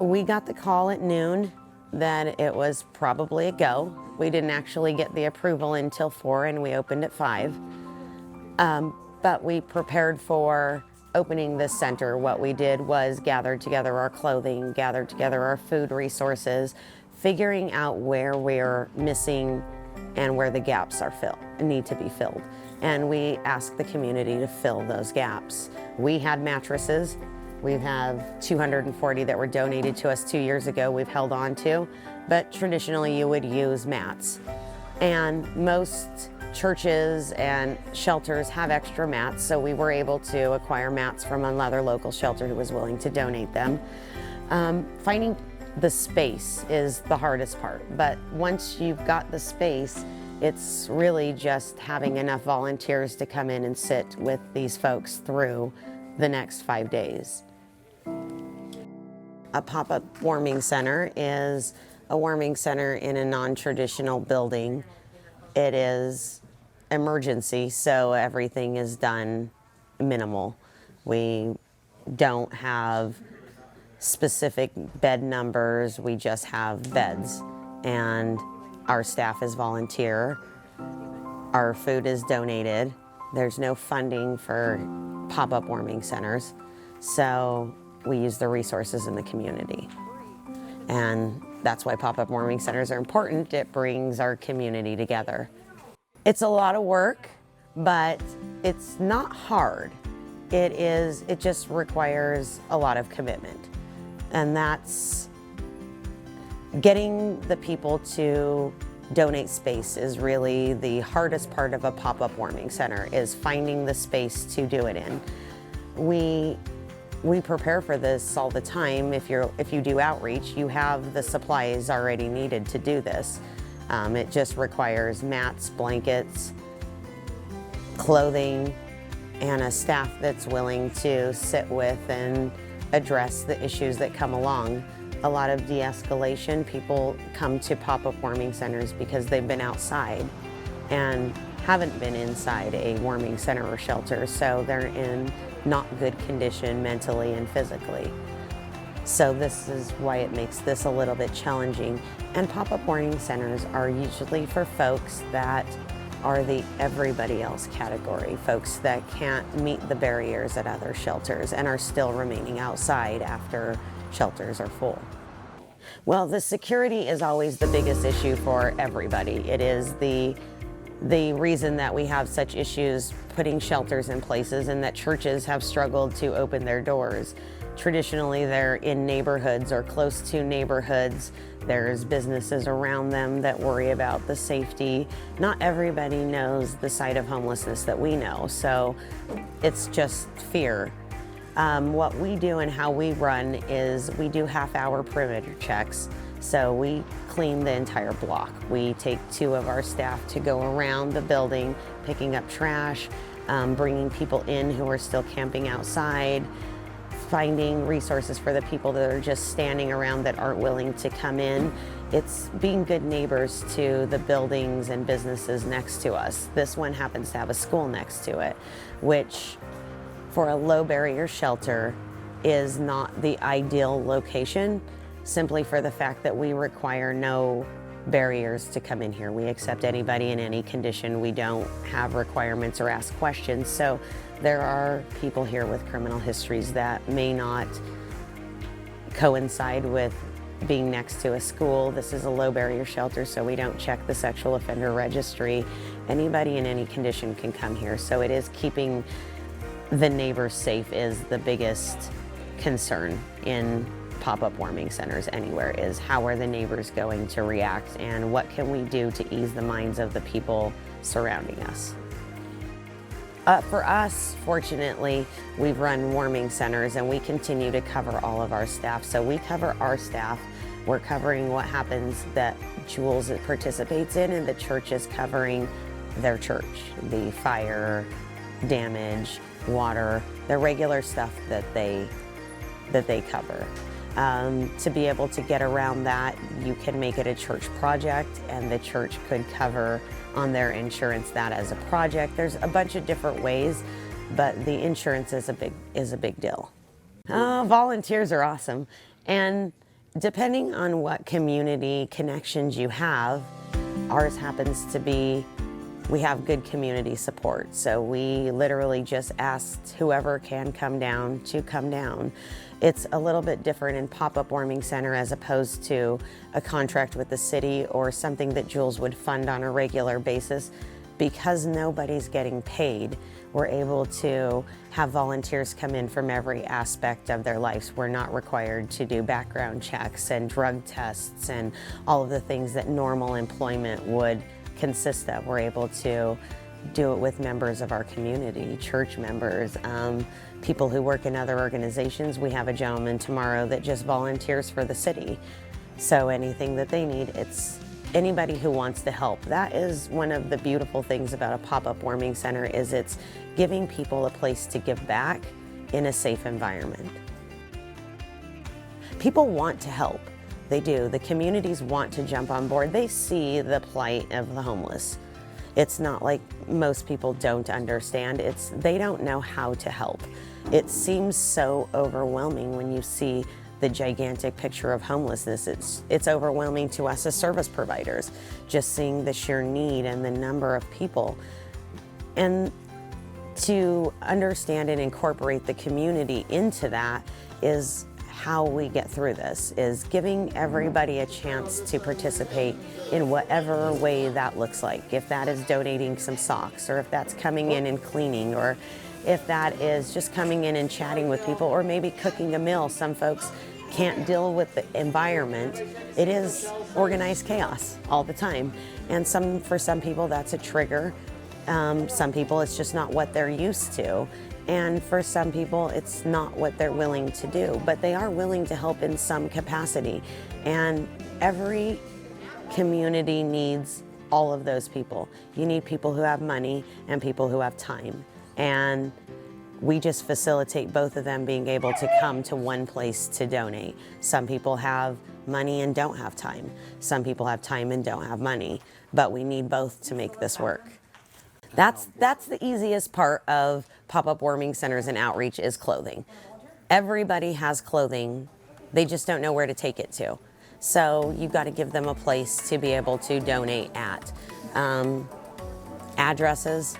We got the call at noon that it was probably a go. We didn't actually get the approval until 4 and we opened at 5. But we prepared for opening this center. What we did was gathered together our clothing, gathered together our food resources, figuring out where we're missing and where the gaps are need to be filled. And we asked the community to fill those gaps. We had mattresses. We have 240 that were donated to us 2 years ago we've held on to, but traditionally you would use mats. And most churches and shelters have extra mats, so we were able to acquire mats from another local shelter who was willing to donate them. Finding the space is the hardest part, but once you've got the space, it's really just having enough volunteers to come in and sit with these folks through the next 5 days. A pop-up warming center is a warming center in a non-traditional building. It is emergency, so everything is done minimal. We don't have specific bed numbers, we just have beds. And our staff is volunteer. Our food is donated. There's no funding for pop-up warming centers, so we use the resources in the community. And that's why pop-up warming centers are important. It brings our community together. It's a lot of work, but it's not hard. It just requires a lot of commitment. And that's getting the people to donate space is really the hardest part of a pop-up warming center, is finding the space to do it in. We prepare for this all the time. If you do outreach, you have the supplies already needed to do this. It just requires mats, blankets, clothing, and a staff that's willing to sit with and address the issues that come along. A lot of de-escalation. People come to pop-up warming centers because they've been outside and haven't been inside a warming center or shelter, so they're in not good condition mentally and physically. So this is why it makes this a little bit challenging. And pop-up warming centers are usually for folks that are the everybody else category, folks that can't meet the barriers at other shelters and are still remaining outside after shelters are full. Well, the security is always the biggest issue for everybody. It is the reason that we have such issues putting shelters in places and that churches have struggled to open their doors. Traditionally, they're in neighborhoods or close to neighborhoods. There's businesses around them that worry about the safety. Not everybody knows the side of homelessness that we know, so it's just fear. What we do and how we run is we do half-hour perimeter checks. So we clean the entire block. We take 2 of our staff to go around the building, picking up trash, bringing people in who are still camping outside, finding resources for the people that are just standing around that aren't willing to come in. It's being good neighbors to the buildings and businesses next to us. This one happens to have a school next to it, which for a low barrier shelter is not the ideal location, simply for the fact that we require no barriers to come in here. We accept anybody in any condition. We don't have requirements or ask questions. So there are people here with criminal histories that may not coincide with being next to a school. This is a low barrier shelter, so we don't check the sexual offender registry. Anybody in any condition can come here. So it is keeping the neighbors safe is the biggest concern in pop-up warming centers anywhere, is how are the neighbors going to react and what can we do to ease the minds of the people surrounding us. For us, fortunately, we've run warming centers and we continue to cover all of our staff. So we cover our staff. We're covering what happens that Jules participates in, and the church is covering their church, the fire, damage, water, the regular stuff that they cover. To be able to get around that, you can make it a church project, and the church could cover on their insurance that as a project. There's a bunch of different ways, but the insurance is a big deal. Volunteers are awesome, and Depending on what community connections you have, ours happens to be, we have good community support. So we literally just asked whoever can come down to come down. It's a little bit different in pop-up warming center as opposed to a contract with the city or something that Jules would fund on a regular basis. Because nobody's getting paid, we're able to have volunteers come in from every aspect of their lives. We're not required to do background checks and drug tests and all of the things that normal employment would consist of. We're able to do it with members of our community, church members, people who work in other organizations. We have a gentleman tomorrow that just volunteers for the city. So anything that they need, it's anybody who wants to help. That is one of the beautiful things about a pop-up warming center, is it's giving people a place to give back in a safe environment. People want to help. They do. The communities want to jump on board. They see the plight of the homeless. It's not like most people don't understand. They don't know how to help. It seems so overwhelming when you see the gigantic picture of homelessness. It's overwhelming to us as service providers, just seeing the sheer need and the number of people. And to understand and incorporate the community into that is how we get through this, is giving everybody a chance to participate in whatever way that looks like. If that is donating some socks, or if that's coming in and cleaning, or if that is just coming in and chatting with people, or maybe cooking a meal. Some folks can't deal with the environment. It is organized chaos all the time. And for some people that's a trigger. Some people it's just not what they're used to. And for some people it's not what they're willing to do, but they are willing to help in some capacity. And every community needs all of those people. You need people who have money and people who have time. And we just facilitate both of them being able to come to one place to donate. Some people have money and don't have time. Some people have time and don't have money, but we need both to make this work. That's the easiest part of pop-up warming centers and outreach, is clothing. Everybody has clothing. They just don't know where to take it to. So you've got to give them a place to be able to donate at. Addresses,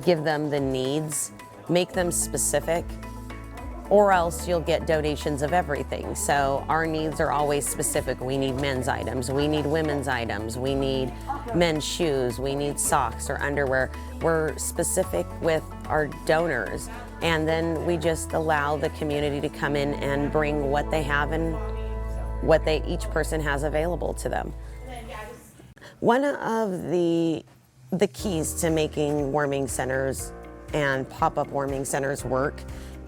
give them the needs, make them specific, or else you'll get donations of everything. So our needs are always specific. We need men's items, we need women's items, we need men's shoes, we need socks or underwear. We're specific with our donors, and then we just allow the community to come in and bring what they have and what each person has available to them. One of the keys to making warming centers and pop-up warming centers work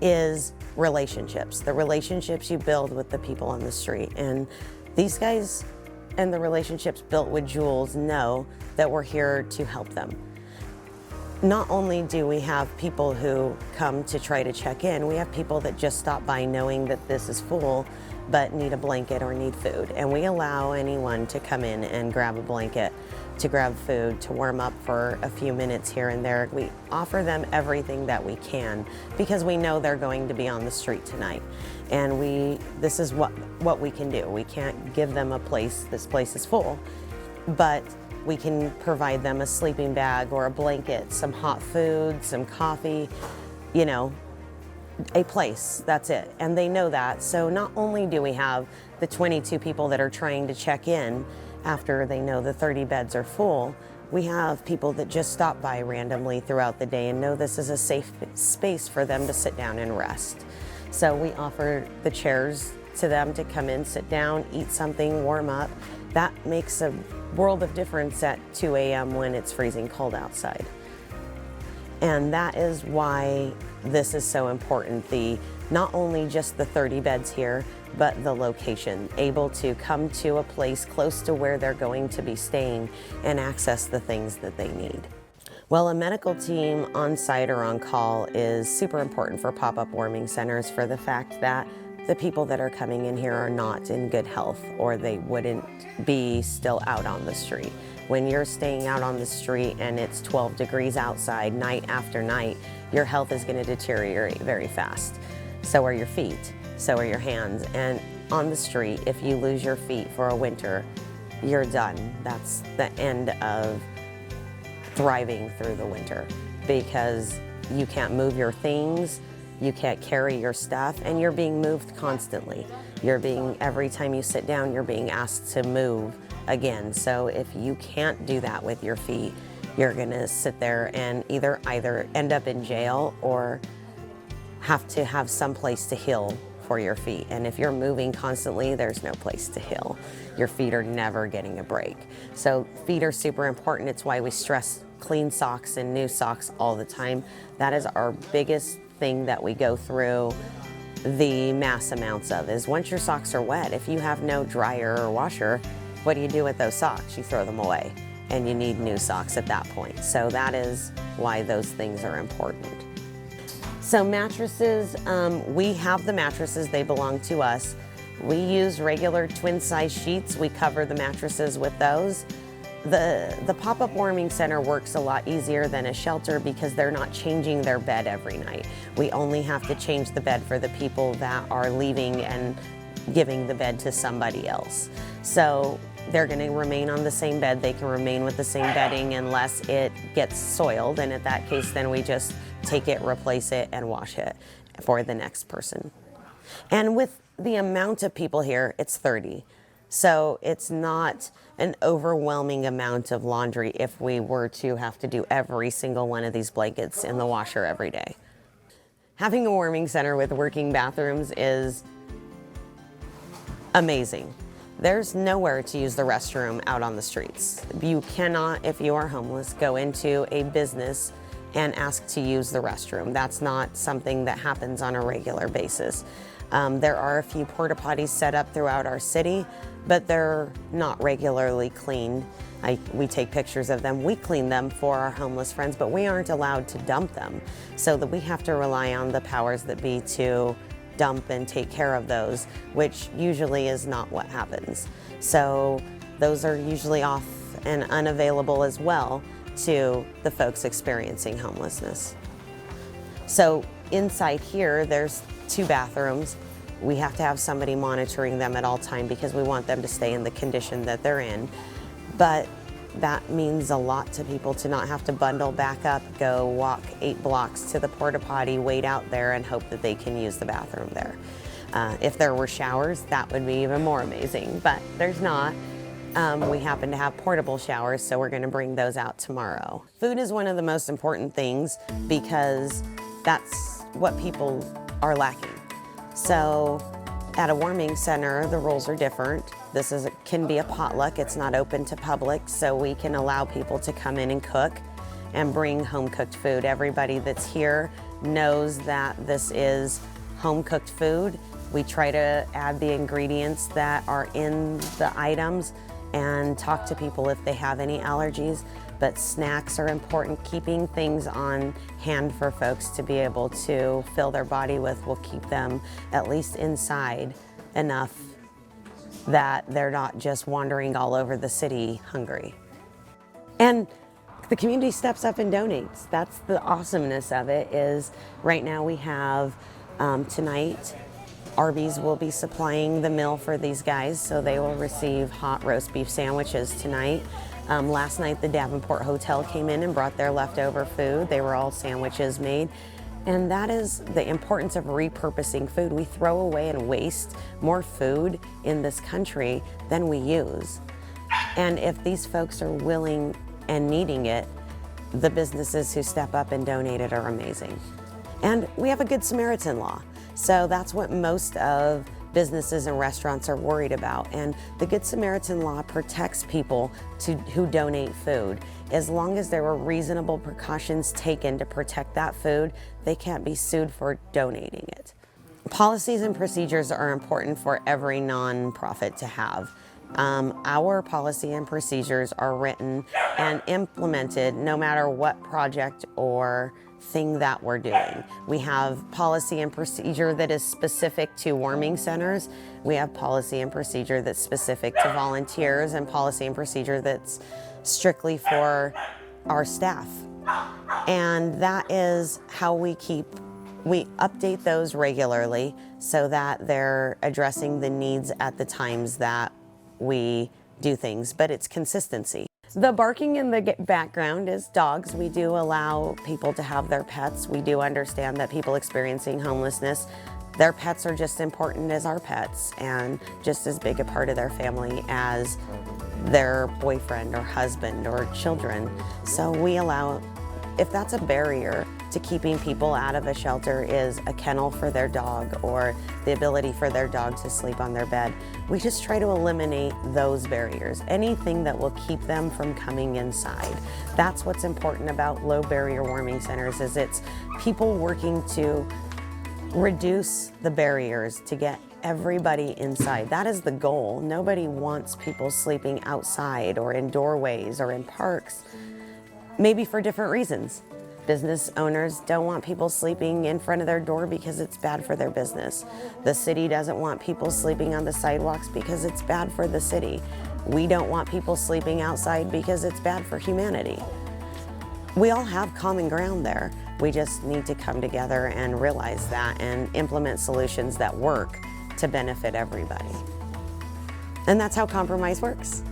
is relationships. The relationships you build with the people on the street. And these guys and the relationships built with Jules know that we're here to help them. Not only do we have people who come to try to check in, we have people that just stop by knowing that this is full but need a blanket or need food. And we allow anyone to come in and grab a blanket, to grab food, to warm up for a few minutes here and there. We offer them everything that we can because we know they're going to be on the street tonight. And this is what we can do. We can't give them a place, this place is full, but we can provide them a sleeping bag or a blanket, some hot food, some coffee, a place, that's it. And they know that. So not only do we have the 22 people that are trying to check in after they know the 30 beds are full, we have people that just stop by randomly throughout the day and know this is a safe space for them to sit down and rest. So we offer the chairs to them to come in, sit down, eat something, warm up. That makes a world of difference at 2 a.m. when it's freezing cold outside. And that is why this is so important. Not only just the 30 beds here, but the location, able to come to a place close to where they're going to be staying and access the things that they need. Well, a medical team on site or on call is super important for pop-up warming centers for the fact that the people that are coming in here are not in good health, or they wouldn't be still out on the street. When you're staying out on the street and it's 12 degrees outside night after night, your health is going to deteriorate very fast. So are your feet, so are your hands. And on the street, if you lose your feet for a winter, you're done. That's the end of thriving through the winter, because you can't move your things, you can't carry your stuff, and you're being moved constantly. Every time you sit down, you're being asked to move again. So if you can't do that with your feet, you're gonna sit there and either end up in jail or have to have some place to heal for your feet. And if you're moving constantly, there's no place to heal. Your feet are never getting a break. So feet are super important. It's why we stress clean socks and new socks all the time. That is our biggest thing that we go through the mass amounts of, is once your socks are wet, if you have no dryer or washer, what do you do with those socks? You throw them away, and you need new socks at that point. So that is why those things are important. So mattresses, we have the mattresses, they belong to us. We use regular twin size sheets. We cover the mattresses with those. The pop-up warming center works a lot easier than a shelter because they're not changing their bed every night. We only have to change the bed for the people that are leaving and giving the bed to somebody else. So they're going to remain on the same bed. They can remain with the same bedding unless it gets soiled, and in that case then we just take it, replace it, and wash it for the next person. And with the amount of people here, it's 30. So it's not an overwhelming amount of laundry if we were to have to do every single one of these blankets in the washer every day. Having a warming center with working bathrooms is amazing. There's nowhere to use the restroom out on the streets. You cannot, if you are homeless, go into a business and ask to use the restroom. That's not something that happens on a regular basis. There are a few porta potties set up throughout our city, but they're not regularly cleaned. We take pictures of them. We clean them for our homeless friends, but we aren't allowed to dump them. So that we have to rely on the powers that be to dump and take care of those, which usually is not what happens. So those are usually off and unavailable as well to the folks experiencing homelessness. So inside here, there's 2 bathrooms. We have to have somebody monitoring them at all time because we want them to stay in the condition that they're in. But that means a lot to people to not have to bundle back up, go walk 8 blocks to the porta potty, wait out there and hope that they can use the bathroom there. If there were showers, that would be even more amazing, but there's not. We happen to have portable showers, so we're gonna bring those out tomorrow. Food is one of the most important things because that's what people are lacking. So at a warming center, the rules are different. Can be a potluck. It's not open to public, so we can allow people to come in and cook and bring home-cooked food. Everybody that's here knows that this is home-cooked food. We try to add the ingredients that are in the items and talk to people if they have any allergies. But snacks are important. Keeping things on hand for folks to be able to fill their body with will keep them at least inside enough that they're not just wandering all over the city hungry. And the community steps up and donates. That's the awesomeness of it. Is right now we have tonight, Arby's will be supplying the meal for these guys, so they will receive hot roast beef sandwiches tonight. Last night the Davenport Hotel came in and brought their leftover food. They were all sandwiches made. And that is the importance of repurposing food. We throw away and waste more food in this country than we use. And if these folks are willing and needing it, the businesses who step up and donate it are amazing. And we have a Good Samaritan Law. So that's what most of businesses and restaurants are worried about. And the Good Samaritan Law protects people who donate food. As long as there were reasonable precautions taken to protect that food, they can't be sued for donating it. Policies and procedures are important for every nonprofit to have. Our policy and procedures are written and implemented no matter what project or thing that we're doing. We have policy and procedure that is specific to warming centers. We have policy and procedure that's specific to volunteers, and policy and procedure that's strictly for our staff. And that is how we keep We update those regularly so that they're addressing the needs at the times that we do things, but it's consistency. The barking in the background is dogs. We do allow people to have their pets. We do understand that people experiencing homelessness, their pets are just important as our pets and just as big a part of their family as their boyfriend or husband or children. So we allow, if that's a barrier to keeping people out of a shelter, is a kennel for their dog or the ability for their dog to sleep on their bed, we just try to eliminate those barriers, anything that will keep them from coming inside. That's what's important about low barrier warming centers, is it's people working to reduce the barriers to get everybody inside. That is the goal. Nobody wants people sleeping outside or in doorways or in parks, maybe for different reasons. Business owners don't want people sleeping in front of their door because it's bad for their business. The city doesn't want people sleeping on the sidewalks because it's bad for the city. We don't want people sleeping outside because it's bad for humanity. We all have common ground there. We just need to come together and realize that and implement solutions that work to benefit everybody. And that's how compromise works.